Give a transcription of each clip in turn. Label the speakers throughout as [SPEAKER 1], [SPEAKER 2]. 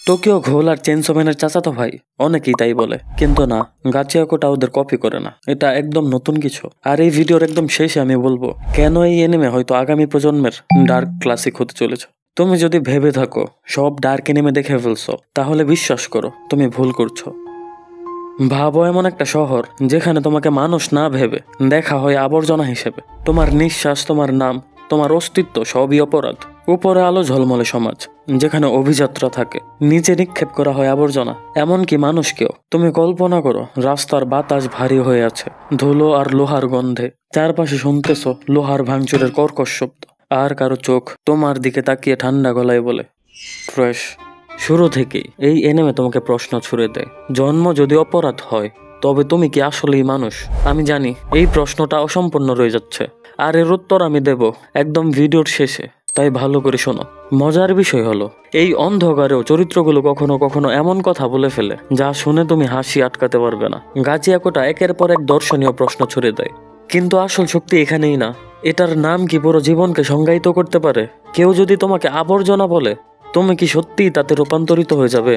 [SPEAKER 1] Tokyo ঘোল আর chainsaw ম্যানের চাচাতো ভাই, অনেকেই তাই বলে, কিন্তু না, গাচিয়াকোটা ওদের কপি করে না। এটা একদম নতুন কিছু। আর এই ভিডিওর একদম শেষে আমি বলবো কেন এই এনিমে হয়তো আগামী প্রজন্মের ডার্ক ক্লাসিক হতে চলেছে। তুমি যদি ভেবে থাকো সব ডার্ক এনিমে দেখে ফেলছো, তাহলে বিশ্বাস করো তুমি ভুল করছো। ভাবো এমন একটা শহর যেখানে তোমাকে মানুষ না ভেবে দেখা হয় আবর্জনা হিসেবে। তোমার নিঃশ্বাস, তোমার নাম, তোমার অস্তিত্ব সবই অপরাধ। উপরে আলো ঝলমলে সমাজ যেখানে অভিযাত্রা থাকে, নিচে নিক্ষেপ করা হয় আবর্জনা, এমনকি মানুষকেও। তুমি কল্পনা করো রাস্তার বাতাস ভারী হয়ে আছে ধুলো আর লোহার গন্ধে, চারপাশে শুনতেছো লোহার ভাঙচুরের কর্কশ শব্দ, আর কারো চোখ তোমার দিকে তাকিয়ে ঠান্ডা গলায় বলে ফ্রেশ। শুরু থেকেই এই এনিমে তোমাকে প্রশ্ন ছুড়ে দেয়, জন্ম যদি অপরাধ হয় তবে তুমি কি আসলেই মানুষ? আমি জানি এই প্রশ্নটা অসম্পূর্ণ রয়ে যাচ্ছে, আর এর উত্তর আমি দেব একদম ভিডিওর শেষে, তাই ভালো করে শোনো। মজার বিষয় হলো এই অন্ধকারেও চরিত্রগুলো কখনো কখনো এমন কথা বলে ফেলে যা শুনে তুমি হাসি আটকাতে পারবে না। গাচিয়াকোটা একের পর এক দর্শনীয় প্রশ্ন ছুড়ে দেয়, কিন্তু আসল শক্তি এখানেই না। এটার নাম কি পুরো জীবনকে সংজ্ঞায়িত করতে পারে? কেউ যদি তোমাকে আবর্জনা বলে, তুমি কি সত্যিই তাতে রূপান্তরিত হয়ে যাবে?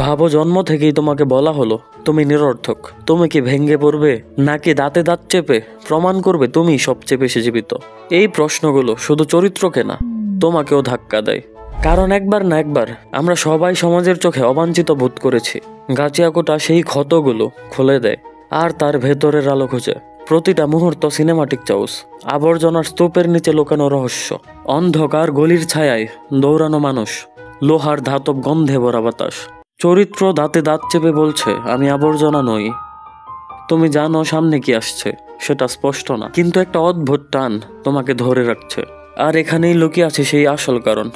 [SPEAKER 1] ভাবো জন্ম থেকেই তোমাকে বলা হলো তুমি নিরর্থক। তুমি কি ভেঙে পড়বে, নাকি দাঁতে দাঁত চেপে প্রমাণ করবে তুমি সবচেয়ে বেশি জীবিত? এই প্রশ্নগুলো শুধু চরিত্রকে না, তোমাকেও ধাক্কা দেয়। কারণ একবার না একবার আমরা সবাই সমাজের চোখে অবাঞ্ছিত বোধ করেছি। গাচিয়াকোটা সেই ক্ষতগুলো খুলে দেয় আর তার ভেতরের আলো খুঁজে। প্রতিটা মুহূর্ত সিনেমাটিক চাউস, আবর্জনার স্তূপের নিচে লুকানো রহস্য, অন্ধকার গলির ছায়ায় দৌড়ানো মানুষ, লোহার ধাতব গন্ধে ভরা বাতাস। চরিত্র দাঁতে দাঁত চেপে বলছে আমি আবর্জনা নই। তুমি জানো সামনে কি আসছে, সেটা স্পষ্ট না, কিন্তু একটা অদ্ভুত টান তোমাকে ধরে রাখছে। আর এখানেই লুকিয়ে আছে সেই আসল কারণ,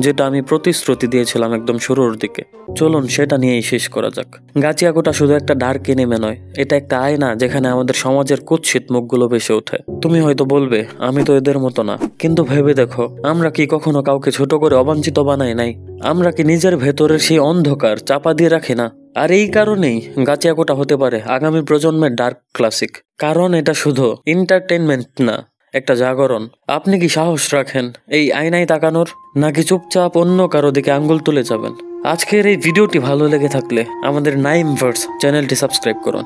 [SPEAKER 1] যেটা আমি প্রতিশ্রুতি দিয়েছিলাম একদম শুরুর দিকে। চলুন সেটা নিয়েই শেষ করা যাক। গাচিয়াকোটা শুধু একটা ডার্ক এনিমে নয়, এটা একটা আয়না যেখানে আমাদের সমাজের কুৎসিত মুখগুলো ভেসে ওঠে। তুমি হয়তো বলবে আমি তো এদের মতো না, কিন্তু ভেবে দেখো আমরা কি কখনো কাউকে ছোট করে অবাঞ্ছিত বানাই নাই? আমরা কি নিজের ভেতরের সেই অন্ধকার চাপা দিয়ে রাখি না? আর এই কারণেই গাচিয়াকোটা হতে পারে আগামী প্রজন্মের ডার্ক ক্লাসিক, কারণ এটা শুধু এন্টারটেনমেন্ট না, একটা জাগরণ। আপনি কি সাহস রাখেন এই আয়নায় তাকানোর, নাকি চুপচাপ অন্য কারো দিকে আঙ্গুল তুলে যাবেন? আজকের এই ভিডিওটি ভালো লেগে থাকলে আমাদের নাইমভার্স চ্যানেলটি সাবস্ক্রাইব করুন।